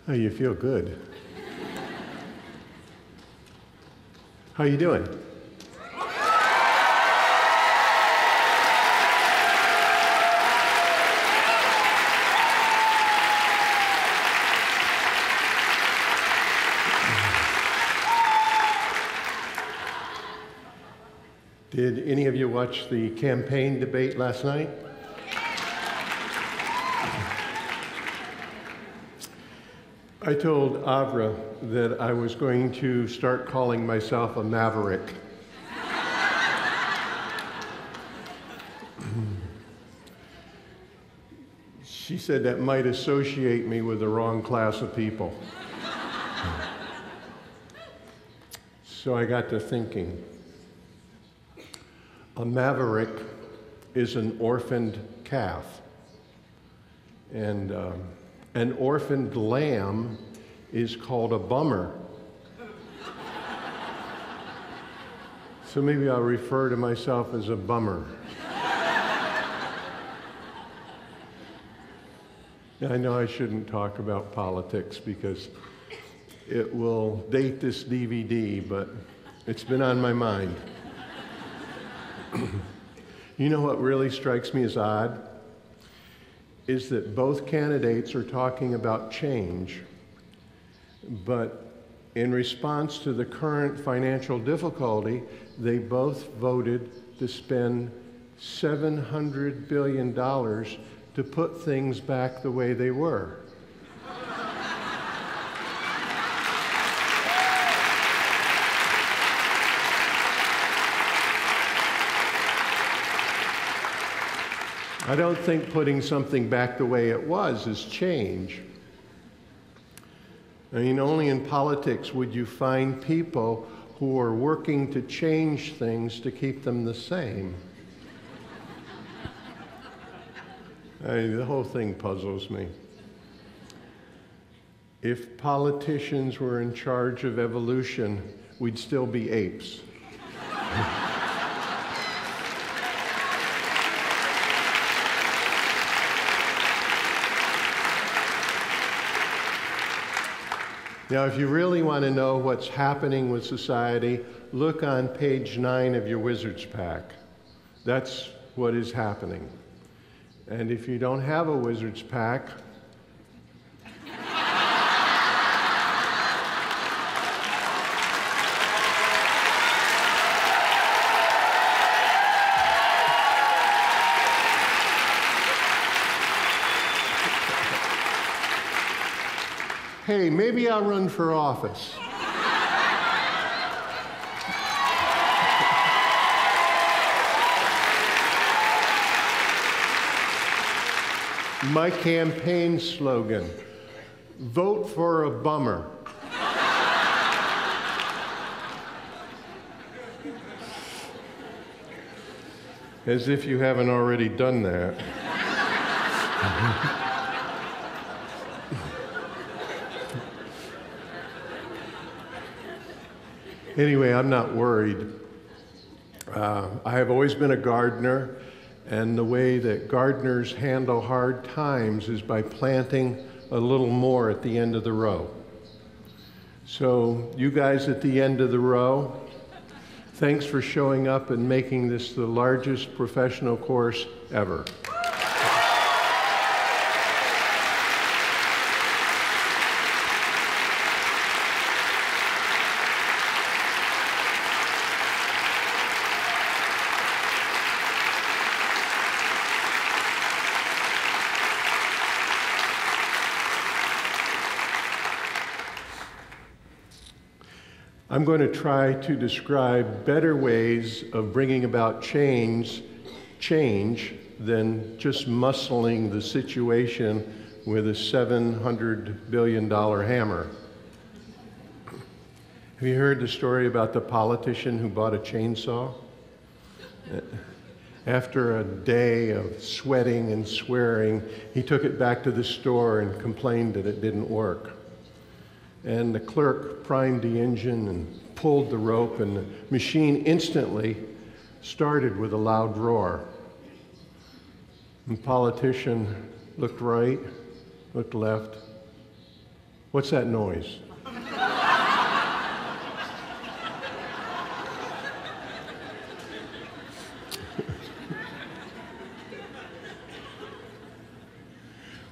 Oh, you feel good. How you doing? Did any of you watch the campaign debate last night? I told Avra that I was going to start calling myself a maverick. She said that might associate me with the wrong class of people. So I got to thinking. A maverick is an orphaned calf. And an orphaned lamb is called a bummer. So maybe I'll refer to myself as a bummer. I know I shouldn't talk about politics because it will date this DVD, but it's been on my mind. You know what really strikes me as odd? Is that both candidates are talking about change, but in response to the current financial difficulty, they both voted to spend $700 billion to put things back the way they were. I don't think putting something back the way it was is change. I mean, only in politics would you find people who are working to change things to keep them the same. The whole thing puzzles me. If politicians were in charge of evolution, we'd still be apes. Now, if you really want to know what's happening with society, look on page 9 of your Wizard's Pack. That's what is happening. And if you don't have a Wizard's Pack, hey, maybe I'll run for office. My campaign slogan, vote for a bummer. As if you haven't already done that. Anyway, I'm not worried. I have always been a gardener, and the way that gardeners handle hard times is by planting a little more at the end of the row. So you guys at the end of the row, thanks for showing up and making this the largest professional course ever. I'm going to try to describe better ways of bringing about change than just muscling the situation with a $700 billion hammer. Have you heard the story about the politician who bought a chainsaw? After a day of sweating and swearing, he took it back to the store and complained that it didn't work. And the clerk primed the engine and pulled the rope, and the machine instantly started with a loud roar. The politician looked right, looked left, What's that noise?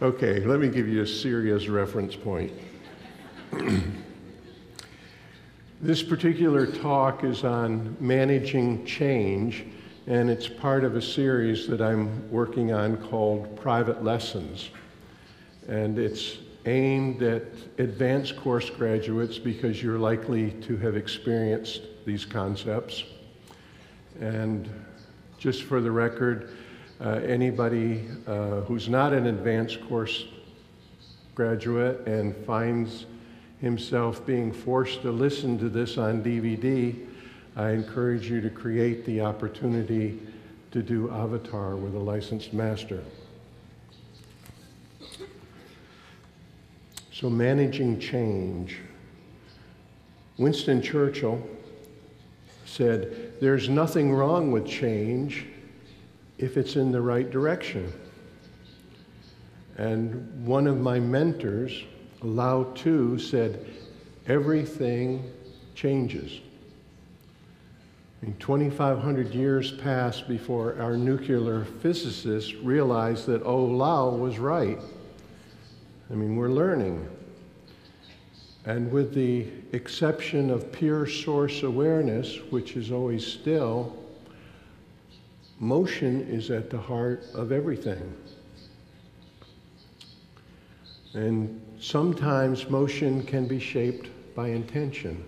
Okay, let me give you a serious reference point. This particular talk is on managing change, and it's part of a series that I'm working on called Private Lessons. And it's aimed at advanced course graduates because you're likely to have experienced these concepts. And just for the record, anybody who's not an advanced course graduate and finds himself being forced to listen to this on DVD, I encourage you to create the opportunity to do Avatar with a licensed master. So managing change. Winston Churchill said, "There's nothing wrong with change if it's in the right direction." And one of my mentors, Lao Tzu, said, "Everything changes." I mean, 2,500 years passed before our nuclear physicists realized that, oh, Lao was right. I mean, we're learning. And with the exception of pure source awareness, which is always still, motion is at the heart of everything. And sometimes motion can be shaped by intention.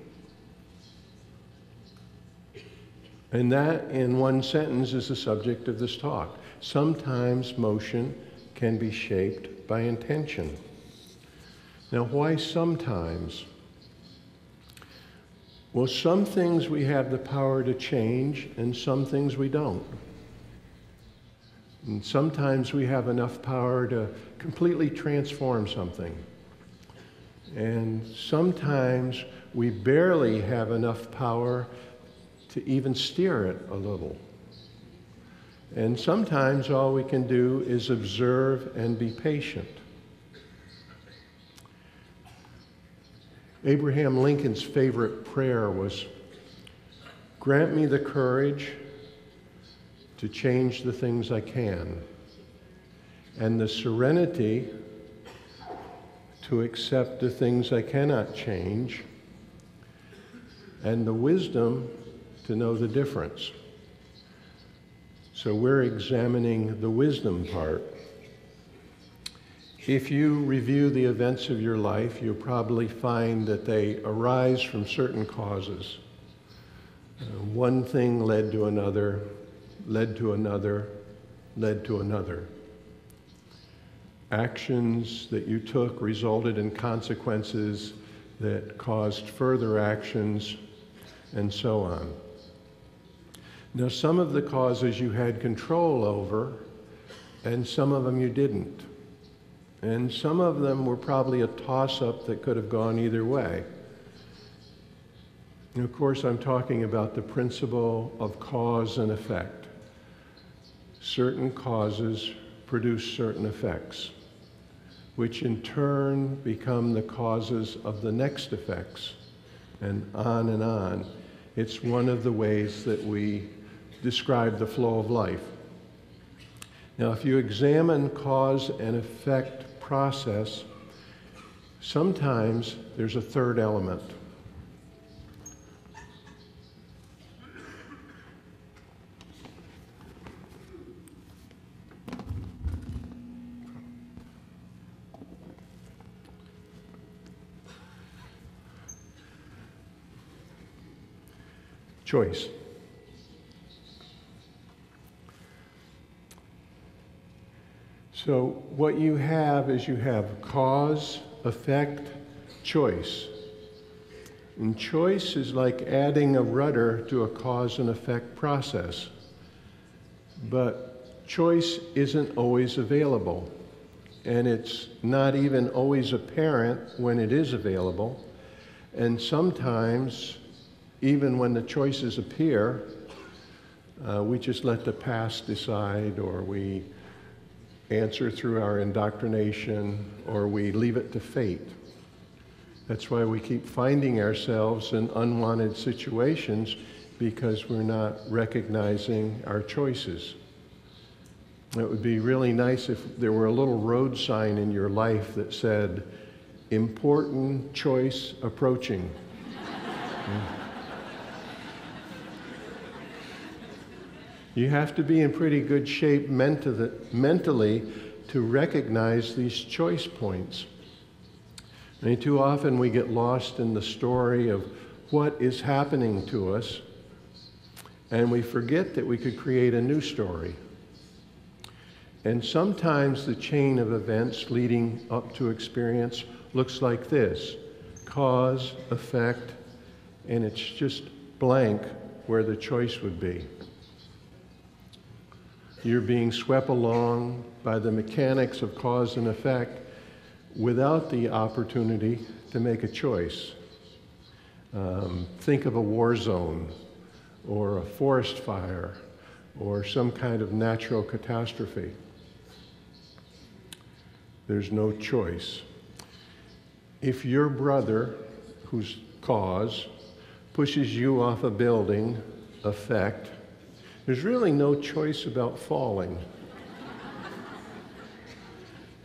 And that, in one sentence, is the subject of this talk. Sometimes motion can be shaped by intention. Now, why sometimes? Well, some things we have the power to change, and some things we don't. And sometimes we have enough power to completely transform something. And sometimes we barely have enough power to even steer it a little. And sometimes all we can do is observe and be patient. Abraham Lincoln's favorite prayer was, "Grant me the courage to change the things I can, and the serenity to accept the things I cannot change, and the wisdom to know the difference." So we're examining the wisdom part. If you review the events of your life, you'll probably find that they arise from certain causes. One thing led to another, led to another, led to another. Actions that you took resulted in consequences that caused further actions, and so on. Now, some of the causes you had control over, and some of them you didn't. And some of them were probably a toss-up that could have gone either way. And of course, I'm talking about the principle of cause and effect. Certain causes produce certain effects, which in turn become the causes of the next effects, and on and on. It's one of the ways that we describe the flow of life. Now, if you examine cause and effect process, sometimes there's a third element. Choice. So what you have is you have cause, effect, choice. And choice is like adding a rudder to a cause and effect process. But choice isn't always available. And it's not even always apparent when it is available. And sometimes, even when the choices appear, we just let the past decide, or we answer through our indoctrination, or we leave it to fate. That's why we keep finding ourselves in unwanted situations, because we're not recognizing our choices. It would be really nice if there were a little road sign in your life that said, "Important choice approaching." You have to be in pretty good shape mentally to recognize these choice points. And too often we get lost in the story of what is happening to us, and we forget that we could create a new story. And sometimes the chain of events leading up to experience looks like this: cause, effect, and it's just blank where the choice would be. You're being swept along by the mechanics of cause and effect without the opportunity to make a choice. Think of a war zone, or a forest fire, or some kind of natural catastrophe. There's no choice. If your brother, who's cause, pushes you off a building, effect, there's really no choice about falling.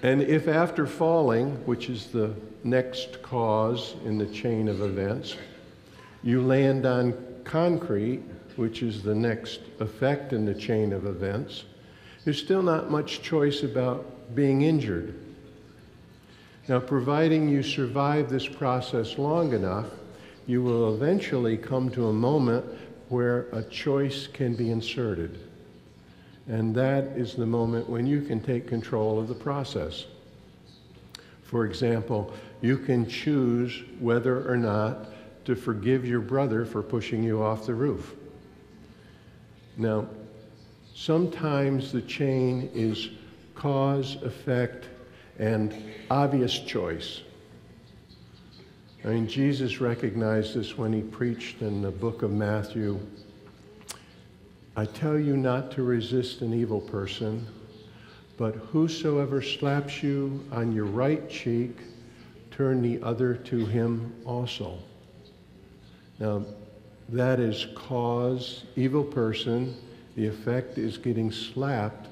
And if after falling, which is the next cause in the chain of events, you land on concrete, which is the next effect in the chain of events, there's still not much choice about being injured. Now, providing you survive this process long enough, you will eventually come to a moment where a choice can be inserted. And that is the moment when you can take control of the process. For example, you can choose whether or not to forgive your brother for pushing you off the roof. Now, sometimes the chain is cause, effect, and obvious choice. I mean, Jesus recognized this when he preached in the book of Matthew. "I tell you not to resist an evil person, but whosoever slaps you on your right cheek, turn the other to him also." Now, that is cause, evil person. The effect is getting slapped,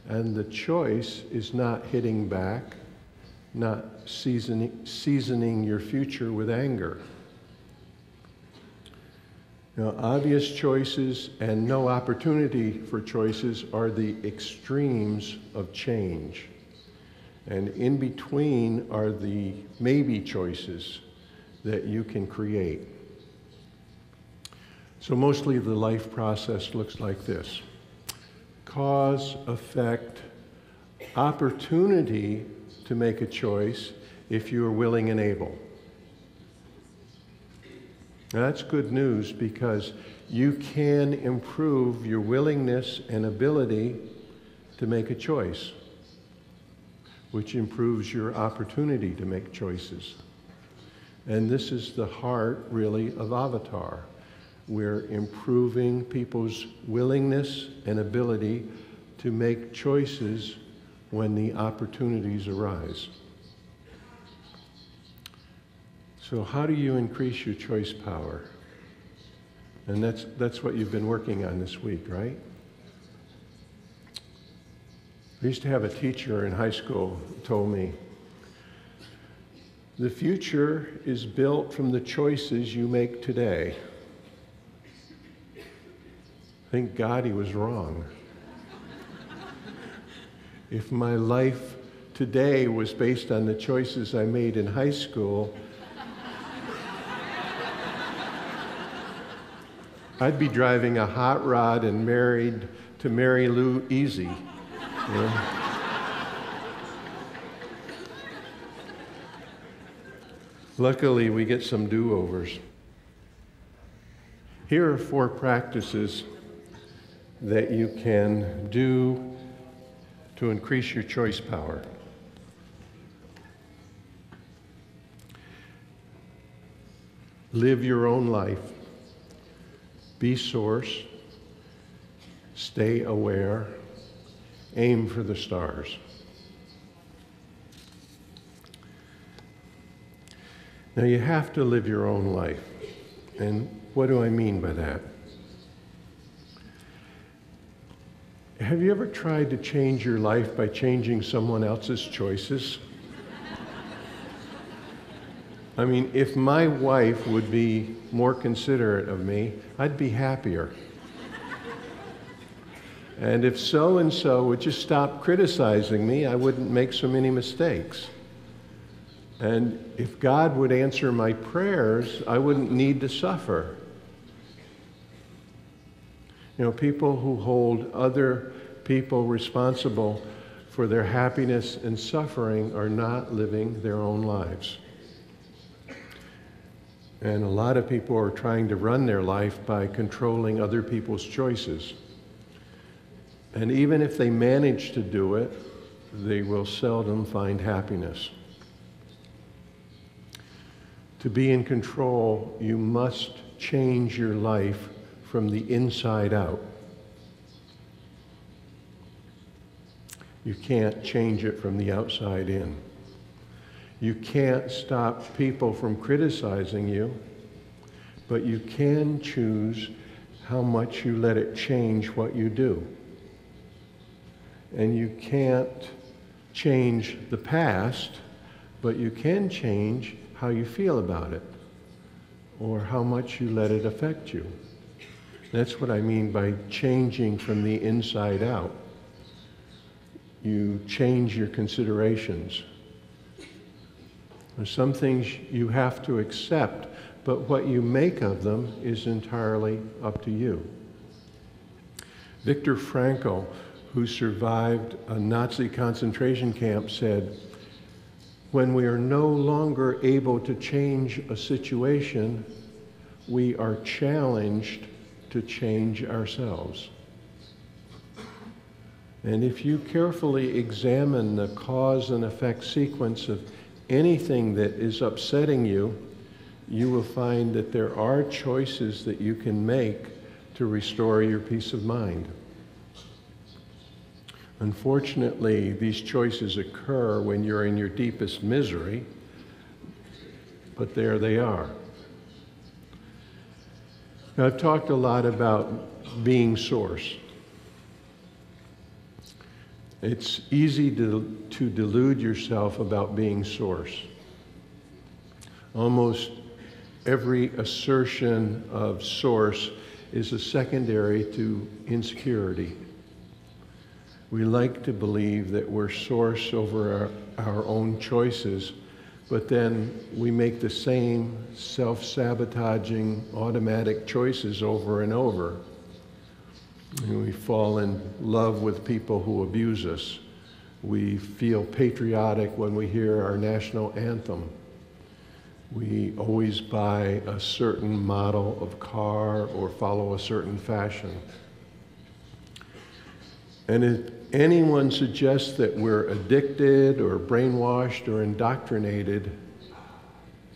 and the choice is not hitting back, not seasoning your future with anger. Now, obvious choices and no opportunity for choices are the extremes of change. And in between are the maybe choices that you can create. So mostly the life process looks like this: cause, effect, opportunity to make a choice if you are willing and able. Now, that's good news, because you can improve your willingness and ability to make a choice, which improves your opportunity to make choices. And this is the heart, really, of Avatar. We're improving people's willingness and ability to make choices when the opportunities arise. So how do you increase your choice power? And that's what you've been working on this week, right? I used to have a teacher in high school who told me, "The future is built from the choices you make today." Thank God he was wrong. If my life today was based on the choices I made in high school, I'd be driving a hot rod and married to Mary Lou Easy. You know? Luckily, we get some do-overs. Here are 4 practices that you can do to increase your choice power. Live your own life. Be source. Stay aware. Aim for the stars. Now, you have to live your own life. And what do I mean by that? Have you ever tried to change your life by changing someone else's choices? I mean, if my wife would be more considerate of me, I'd be happier. And if so-and-so would just stop criticizing me, I wouldn't make so many mistakes. And if God would answer my prayers, I wouldn't need to suffer. You know, people who hold other people responsible for their happiness and suffering are not living their own lives. And a lot of people are trying to run their life by controlling other people's choices. And even if they manage to do it, they will seldom find happiness. To be in control, you must change your life from the inside out. You can't change it from the outside in. You can't stop people from criticizing you, but you can choose how much you let it change what you do. And you can't change the past, but you can change how you feel about it, or how much you let it affect you. That's what I mean by changing from the inside out. You change your considerations. There's some things you have to accept, but what you make of them is entirely up to you. Viktor Frankl, who survived a Nazi concentration camp, said, "When we are no longer able to change a situation, we are challenged to change ourselves." And if you carefully examine the cause and effect sequence of anything that is upsetting you, you will find that there are choices that you can make to restore your peace of mind. Unfortunately, these choices occur when you're in your deepest misery, but there they are. Now, I've talked a lot about being source. It's easy to delude yourself about being source. Almost every assertion of source is a secondary to insecurity. We like to believe that we're source over our own choices, but then we make the same self-sabotaging automatic choices over and over. And we fall in love with people who abuse us. We feel patriotic when we hear our national anthem. We always buy a certain model of car or follow a certain fashion. And if anyone suggests that we're addicted or brainwashed or indoctrinated,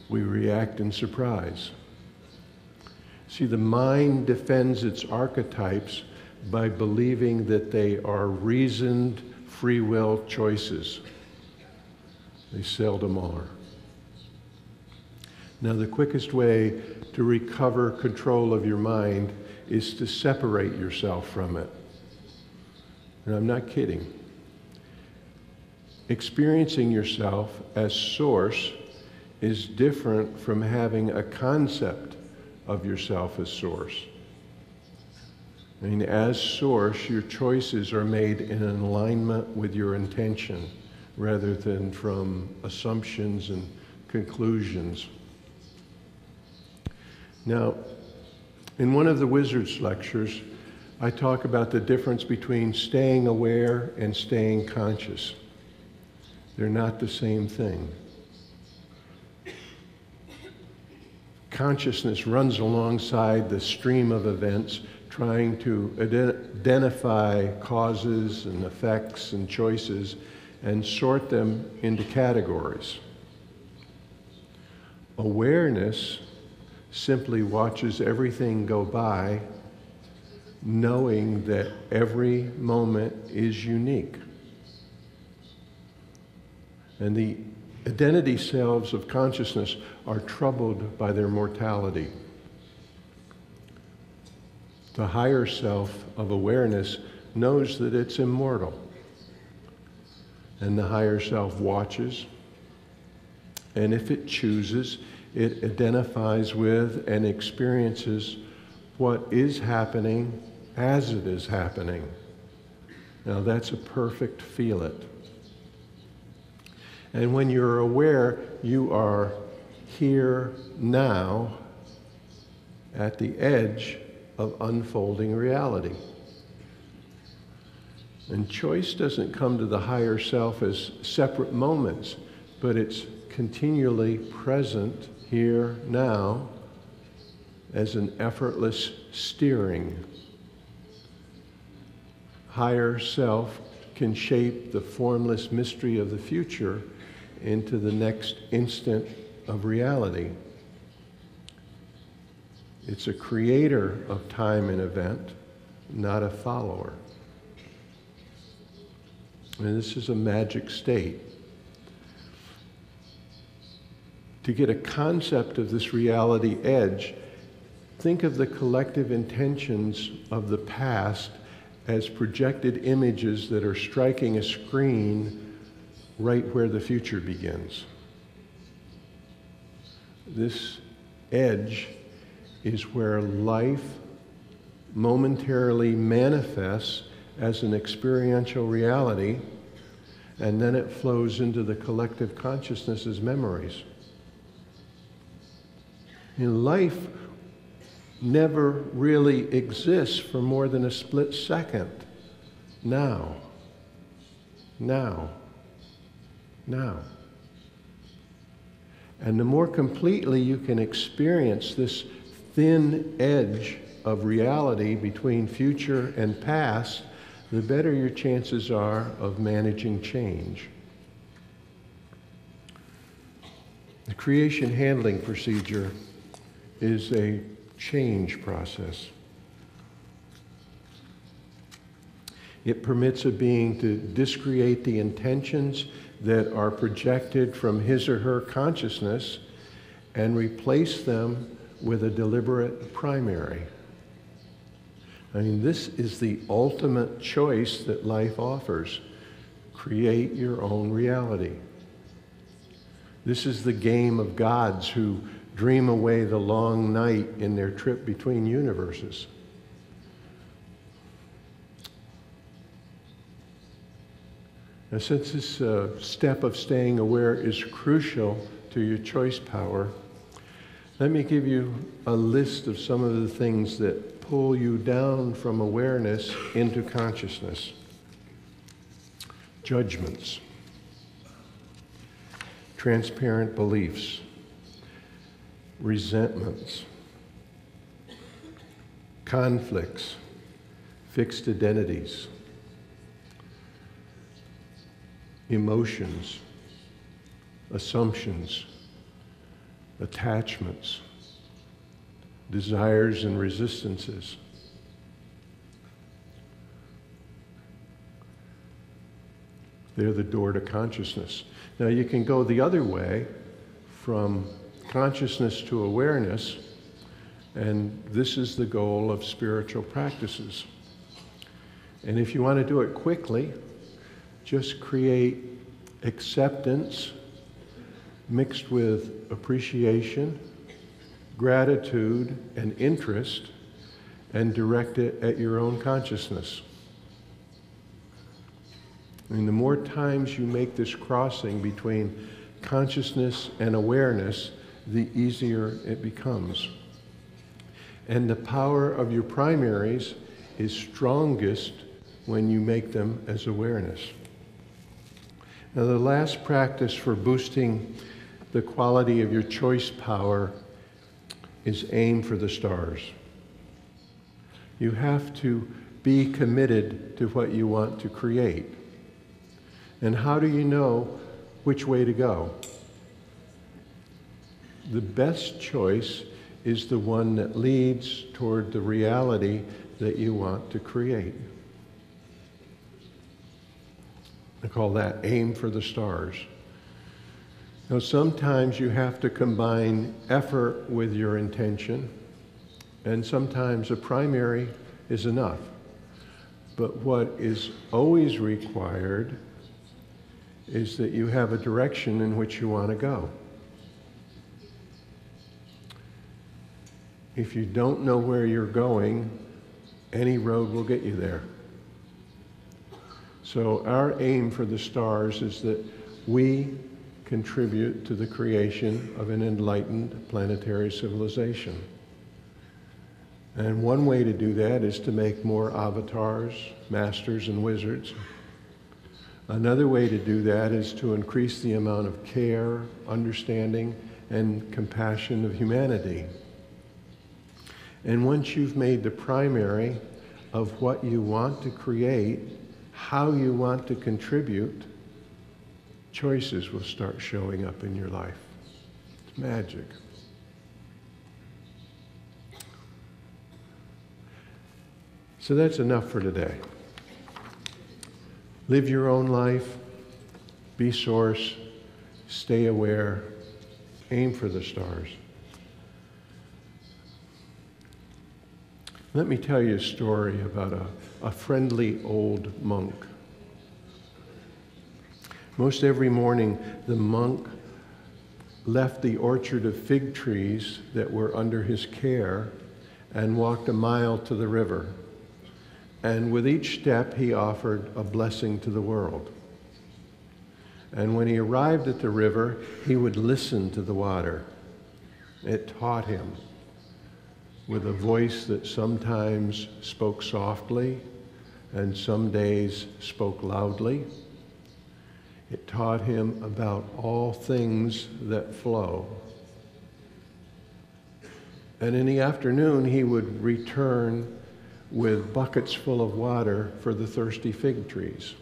we react in surprise. See, the mind defends its archetypes by believing that they are reasoned free will choices. They seldom are. Now, the quickest way to recover control of your mind is to separate yourself from it. And I'm not kidding. Experiencing yourself as source is different from having a concept of yourself as source. I mean, as source, your choices are made in alignment with your intention rather than from assumptions and conclusions. Now, in one of the Wizards lectures, I talk about the difference between staying aware and staying conscious. They're not the same thing. Consciousness runs alongside the stream of events, trying to identify causes and effects and choices and sort them into categories. Awareness simply watches everything go by, knowing that every moment is unique. And the Identity selves of consciousness are troubled by their mortality. The higher self of awareness knows that it's immortal. And the higher self watches, and if it chooses, it identifies with and experiences what is happening as it is happening. Now that's a perfect feel it. And when you're aware, you are here now at the edge of unfolding reality. And choice doesn't come to the higher self as separate moments, but it's continually present here now as an effortless steering. Higher self can shape the formless mystery of the future into the next instant of reality. It's a creator of time and event, not a follower. And this is a magic state. To get a concept of this reality edge, think of the collective intentions of the past as projected images that are striking a screen right where the future begins. This edge is where life momentarily manifests as an experiential reality, and then it flows into the collective consciousness as memories. Life never really exists for more than a split second. Now. And the more completely you can experience this thin edge of reality between future and past, the better your chances are of managing change. The creation handling procedure is a change process. It permits a being to discreate the intentions that are projected from his or her consciousness and replace them with a deliberate primary. I mean, this is the ultimate choice that life offers. Create your own reality. This is the game of gods who dream away the long night in their trip between universes. Now, since this step of staying aware is crucial to your choice power, let me give you a list of some of the things that pull you down from awareness into consciousness. Judgments, transparent beliefs, resentments, conflicts, fixed identities, emotions, assumptions, attachments, desires and resistances. They're the door to consciousness. Now you can go the other way from consciousness to awareness, and this is the goal of spiritual practices. And if you want to do it quickly, just create acceptance mixed with appreciation, gratitude, and interest, and direct it at your own consciousness. And the more times you make this crossing between consciousness and awareness, the easier it becomes. And the power of your primaries is strongest when you make them as awareness. Now, the last practice for boosting the quality of your choice power is aim for the stars. You have to be committed to what you want to create. And how do you know which way to go? The best choice is the one that leads toward the reality that you want to create. I call that aim for the stars. Now, sometimes you have to combine effort with your intention, and sometimes a primary is enough. But what is always required is that you have a direction in which you want to go. If you don't know where you're going, any road will get you there. So our aim for the stars is that we contribute to the creation of an enlightened planetary civilization. And one way to do that is to make more avatars, masters, and wizards. Another way to do that is to increase the amount of care, understanding, and compassion of humanity. And once you've made the primary of what you want to create, how you want to contribute, choices will start showing up in your life. It's magic. So that's enough for today. Live your own life, be source, stay aware, aim for the stars. Let me tell you a story about a friendly old monk. Most every morning, the monk left the orchard of fig trees that were under his care and walked a mile to the river. And with each step, he offered a blessing to the world. And when he arrived at the river, he would listen to the water. It taught him, with a voice that sometimes spoke softly and some days spoke loudly. It taught him about all things that flow. And in the afternoon, he would return with buckets full of water for the thirsty fig trees.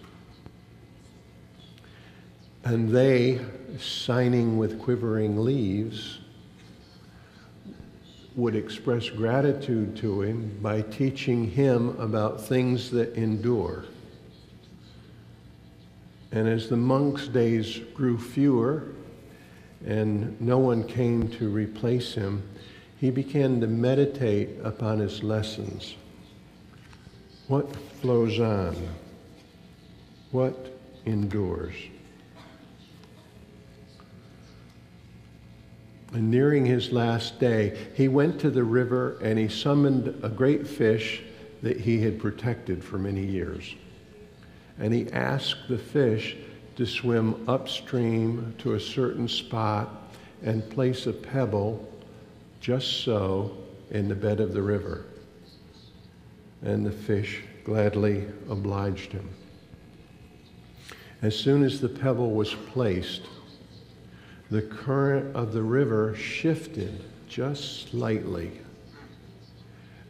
And they, shining with quivering leaves, would express gratitude to him by teaching him about things that endure. And as the monk's days grew fewer and no one came to replace him, he began to meditate upon his lessons. What flows on? What endures? And nearing his last day, he went to the river and he summoned a great fish that he had protected for many years. And he asked the fish to swim upstream to a certain spot and place a pebble just so in the bed of the river. And the fish gladly obliged him. As soon as the pebble was placed, the current of the river shifted just slightly.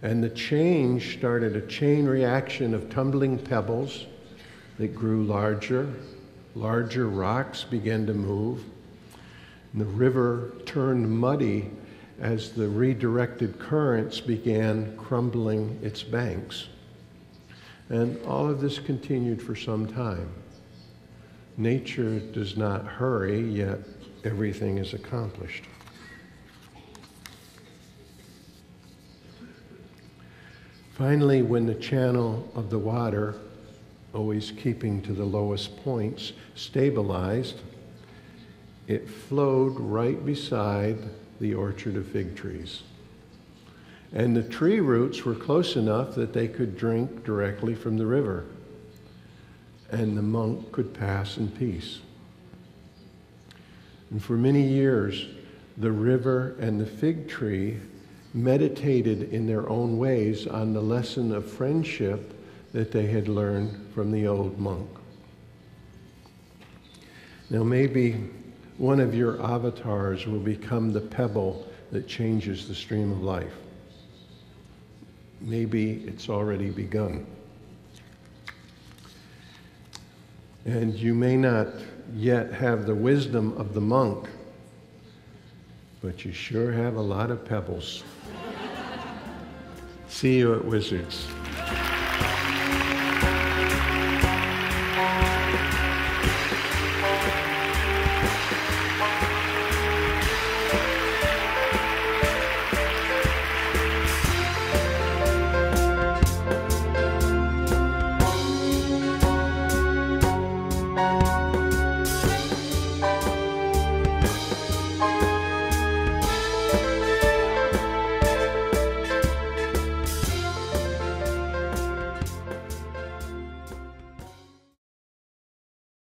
And the change started a chain reaction of tumbling pebbles that grew larger. Larger rocks began to move. And the river turned muddy as the redirected currents began crumbling its banks. And all of this continued for some time. Nature does not hurry, yet everything is accomplished. Finally, when the channel of the water, always keeping to the lowest points, stabilized, it flowed right beside the orchard of fig trees. And the tree roots were close enough that they could drink directly from the river. And the monk could pass in peace. And for many years, the river and the fig tree meditated in their own ways on the lesson of friendship that they had learned from the old monk. Now maybe one of your avatars will become the pebble that changes the stream of life. Maybe it's already begun. And you may not yet have the wisdom of the monk, but you sure have a lot of pebbles. See you at Wizards.